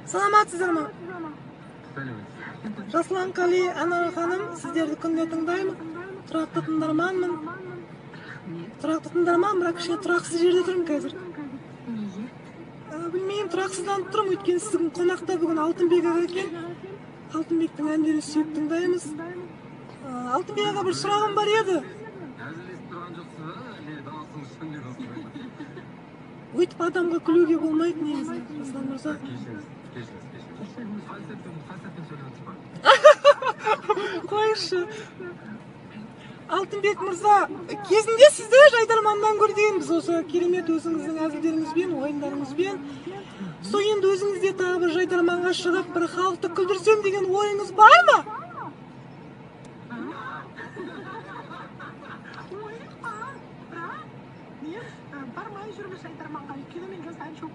Саламатсыздарбы? Жасулан Кали, Анар ханым, сіздерді күнде тыңдаймын. Тұрақты тыңдарманмын. Бірақ кішкене тұрақсыз жерде тұрмын қазір. Білмеймін, тұрақсызданып тұрмын, өйткені сіздің қонақта бүгін Алтынбек аға екен. Алтынбектің әндерін сүйіп тыңдаймыз. Алтынбек аға, бір сұрағым бар еді. Өйтіп адамға күлуге болмайды негізі. Жасулан мырза. Қойшы. Алтынбек мырза, кезінде сізді жайдарманнан көргенбіз осы керемет өзіңіздің әзілдеріңізбен, ойындарыңызбен. Сол енді өзіңізде тағы бір жайдарманға шығып, бір халықты күлдірсем деген ойыңыз бар ма? Бармай жүрміз жайдарманға, өйткені мен жасан жоқ